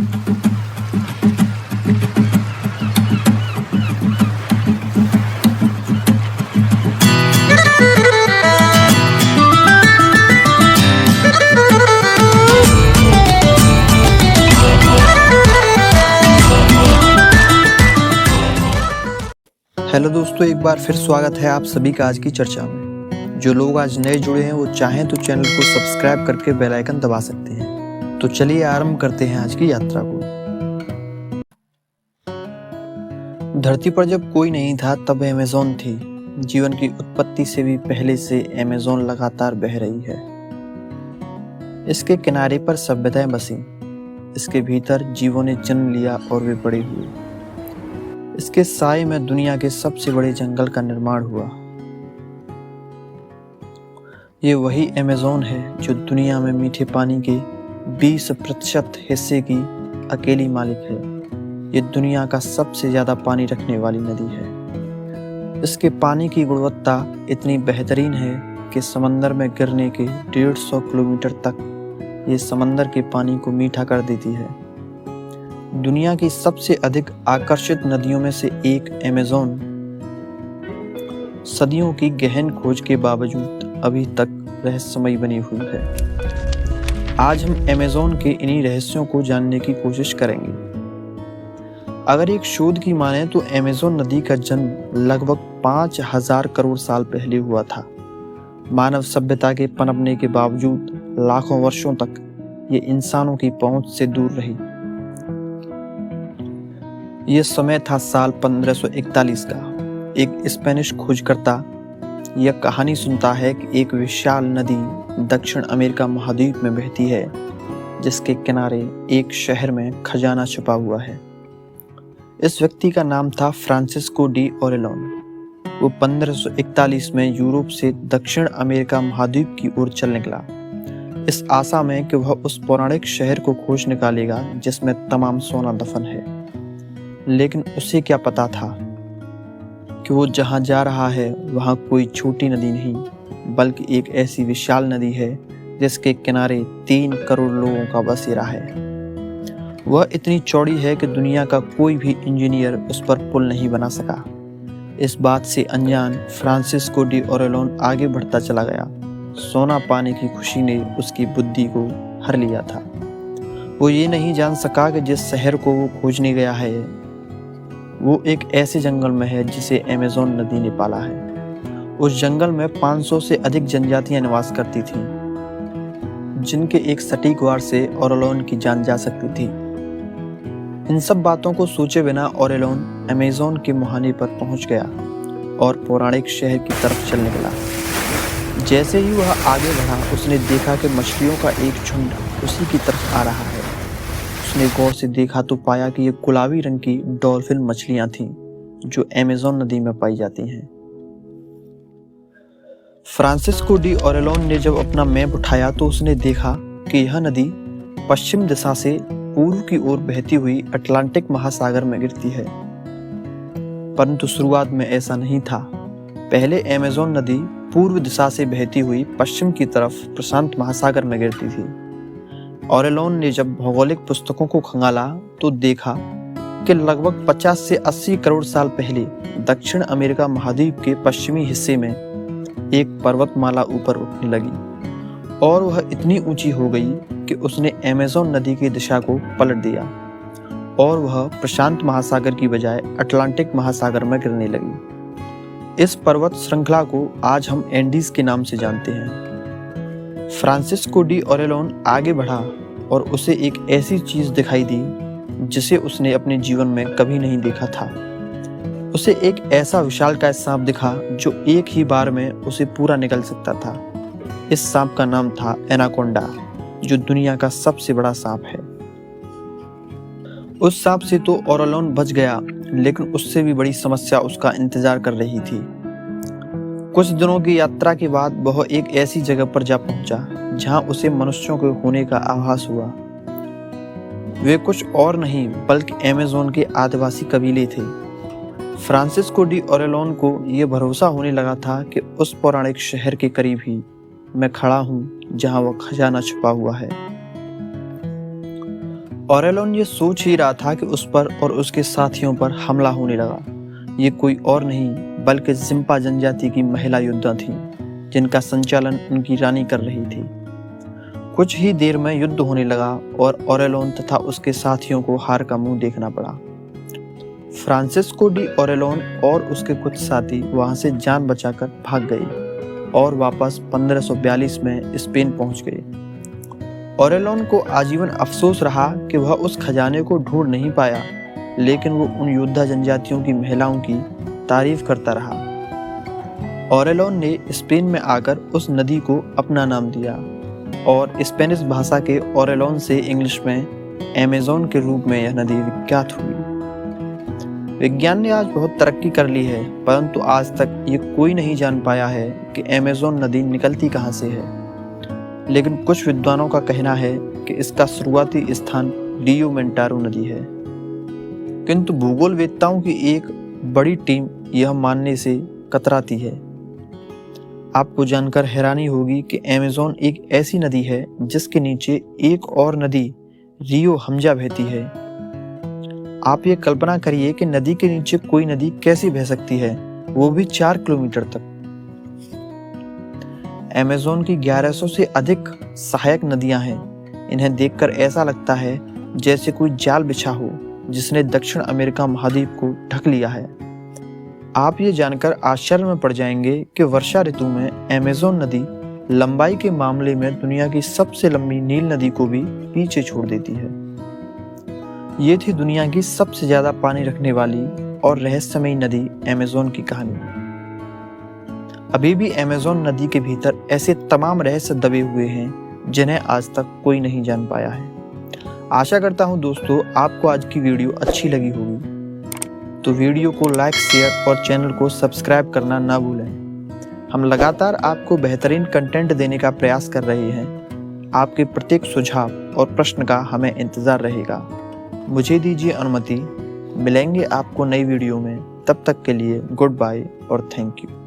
Hello दोस्तों, एक बार फिर स्वागत है आप सभी का आज की चर्चा में। जो लोग आज नए जुड़े हैं वो चाहें तो चैनल को सब्सक्राइब करके बेल आइकन दबा सकते हैं। तो चलिए आरंभ करते हैं आज की यात्रा को। धरती पर जब कोई नहीं था तब अमेज़न थी। जीवन की उत्पत्ति से भी पहले से अमेज़न लगातार बह रही है। इसके किनारे पर सभ्यताएं बसी, इसके भीतर जीवों ने जन्म लिया और वे बड़े हुए। इसके साए में दुनिया के सबसे बड़े जंगल का निर्माण हुआ। ये वही अमेज़न है जो दुनिया में मीठे पानी के 20% हिस्से की अकेली मालिक है। ये दुनिया का सबसे ज्यादा पानी रखने वाली नदी है। इसके पानी की गुणवत्ता इतनी बेहतरीन है कि समंदर में गिरने के 150 किलोमीटर तक ये समंदर के पानी को मीठा कर देती है। दुनिया की सबसे अधिक आकर्षित नदियों में से एक अमेज़न सदियों की गहन खोज के बावजूद अभी तक रहस्यमयी बनी हुई है। आज हम अमेज़न के इन्हीं रहस्यों को जानने की कोशिश करेंगे। अगर एक शोध की माने तो अमेज़न नदी का जन्म लगभग 5000 करोड़ साल पहले हुआ था। मानव सभ्यता के पनपने के बावजूद लाखों वर्षों तक ये इंसानों की पहुंच से दूर रही। ये समय था साल 1541 का। एक स्पेनिश खोजकर्ता यह कहानी सुनता है कि एक विशाल नदी दक्षिण अमेरिका महाद्वीप में बहती है, जिसके किनारे एक शहर में खजाना छुपा हुआ है। इस व्यक्ति का नाम था फ्रांसिस्को डी ओरेलोन। वो 1541 में यूरोप से दक्षिण अमेरिका महाद्वीप की ओर चल निकला, इस आशा में कि वह उस पौराणिक शहर को खोज निकालेगा जिसमें तमाम सोना दफन है। लेकिन उसे क्या पता था कि वो जहां जा रहा है वहां कोई छोटी नदी नहीं, बल्कि एक ऐसी विशाल नदी है जिसके किनारे 3 करोड़ लोगों का बसेरा है। वह इतनी चौड़ी है कि दुनिया का कोई भी इंजीनियर उस पर पुल नहीं बना सका। इस बात से अनजान फ्रांसिस्को डी ओरेलोन आगे बढ़ता चला गया। सोना पाने की खुशी ने उसकी बुद्धि को हर लिया था। वो ये नहीं जान सका कि जिस शहर को वो खोजने गया है वो एक ऐसे जंगल में है जिसे अमेज़न नदी ने पाला है। उस जंगल में 500 से अधिक जनजातियां निवास करती थीं, जिनके एक सटीक वार से ओरेलोन की जान जा सकती थी। इन सब बातों को सोचे बिना ओरेलोन अमेज़न के मुहाने पर पहुंच गया और पौराणिक शहर की तरफ चल निकला। जैसे ही वह आगे बढ़ा उसने देखा कि मछलियों का एक झुंड उसी की तरफ आ रहा है। उसने गौर से देखा तो पाया कि ये गुलाबी रंग की डॉल्फिन मछलियां थीं जो अमेज़न नदी में पाई जाती हैं। फ्रांसिस्को डी ओरेलोन ने जब अपना मैप उठाया तो उसने देखा कि यह नदी पश्चिम दिशा से पूर्व की ओर बहती हुई अटलांटिक महासागर में गिरती है। परंतु शुरुआत में ऐसा नहीं था। पहले अमेज़न नदी पूर्व दिशा से बहती हुई पश्चिम की तरफ प्रशांत महासागर में गिरती थी। ओरेलोन ने जब भौगोलिक पुस्तकों को खंगाला तो देखा कि लगभग 50 से 80 करोड़ साल पहले दक्षिण अमेरिका महाद्वीप के पश्चिमी हिस्से में एक पर्वतमाला ऊपर उठने लगी और वह इतनी ऊंची हो गई कि उसने अमेज़न नदी की दिशा को पलट दिया और वह प्रशांत महासागर की बजाय अटलांटिक महासागर में गिरने लगी। इस पर्वत श्रृंखला को आज हम एंडीज के नाम से जानते हैं। फ्रांसिस्को डी ओरेलोन आगे बढ़ा और उसे एक ऐसी चीज दिखाई दी जिसे उसने अपने जीवन में कभी नहीं देखा था। उसे एक ऐसा विशालकाय सांप दिखा जो एक ही बार में उसे पूरा निगल सकता था। इस सांप का नाम था एनाकोंडा, जो दुनिया का सबसे बड़ा सांप है। उस सांप से तो ओरेलोन बच गया, लेकिन उससे भी बड़ी समस्या उसका इंतजार कर रही थी। कुछ दिनों की यात्रा के बाद वह एक ऐसी जगह पर जा पहुंचा जहां उसे मनुष्यों के होने का आभास हुआ। वे कुछ और नहीं बल्कि अमेज़न के आदिवासी कबीले थे। फ्रांसिस्को डी ओरेलोन को यह भरोसा होने लगा था कि उस पौराणिक शहर के करीब ही मैं खड़ा हूं जहां वह खजाना छुपा हुआ है। ऑरेलोन ये सोच ही रहा था कि उस पर और उसके साथियों पर हमला होने लगा। ये कोई और नहीं बल्कि जिम्पा जनजाति की महिला योद्धा थी, जिनका संचालन उनकी रानी कर रही थी। कुछ ही देर में युद्ध होने लगा और ऑरेलोन तथा उसके साथियों को हार का मुंह देखना पड़ा। फ्रांसिस्को डी ऑरेलोन और उसके कुछ साथी वहां से जान बचाकर भाग गए और वापस 1542 में स्पेन पहुंच गए। ऑरेलोन को आजीवन अफसोस रहा कि वह उस खजाने को ढूंढ नहीं पाया, लेकिन वो उन योद्धा जनजातियों की महिलाओं की तारीफ करता रहा। ऑरेलोन ने स्पेन में आकर उस नदी को अपना नाम दिया और स्पेनिश भाषा के ऑरेलोन से इंग्लिश में अमेज़न के रूप में यह नदी विख्यात हुई। विज्ञान ने आज बहुत तरक्की कर ली है, परंतु आज तक ये कोई नहीं जान पाया है कि अमेज़न नदी निकलती कहाँ से है। लेकिन कुछ विद्वानों का कहना है कि इसका शुरुआती स्थान रियो मोंटेरो नदी है, किंतु भूगोलवेत्ताओं की एक बड़ी टीम यह मानने से कतराती है। आपको जानकर हैरानी होगी कि अमेज़न एक ऐसी नदी है जिसके नीचे एक और नदी रियो हमजा बहती है। आप ये कल्पना करिए कि नदी के नीचे कोई नदी कैसी बह सकती है, वो भी 4 किलोमीटर तक। अमेज़न की 1100 से अधिक सहायक नदियां हैं। इन्हें देखकर ऐसा लगता है जैसे कोई जाल बिछा हो जिसने दक्षिण अमेरिका महाद्वीप को ढक लिया है। आप ये जानकर आश्चर्य में पड़ जाएंगे कि वर्षा ऋतु में अमेज़न नदी लंबाई के मामले में दुनिया की सबसे लंबी नील नदी को भी पीछे छोड़ देती है। ये थी दुनिया की सबसे ज्यादा पानी रखने वाली और रहस्यमयी नदी अमेज़न की कहानी। अभी भी अमेज़न नदी के भीतर ऐसे तमाम रहस्य दबे हुए हैं जिन्हें आज तक कोई नहीं जान पाया है। आशा करता हूं दोस्तों आपको आज की वीडियो अच्छी लगी होगी, तो वीडियो को लाइक, शेयर और चैनल को सब्सक्राइब करना ना भूलें। हम लगातार आपको बेहतरीन कंटेंट देने का प्रयास कर रहे हैं। आपके प्रत्येक सुझाव और प्रश्न का हमें इंतजार रहेगा। मुझे दीजिए अनुमति, मिलेंगे आपको नई वीडियो में। तब तक के लिए गुड बाय और थैंक यू।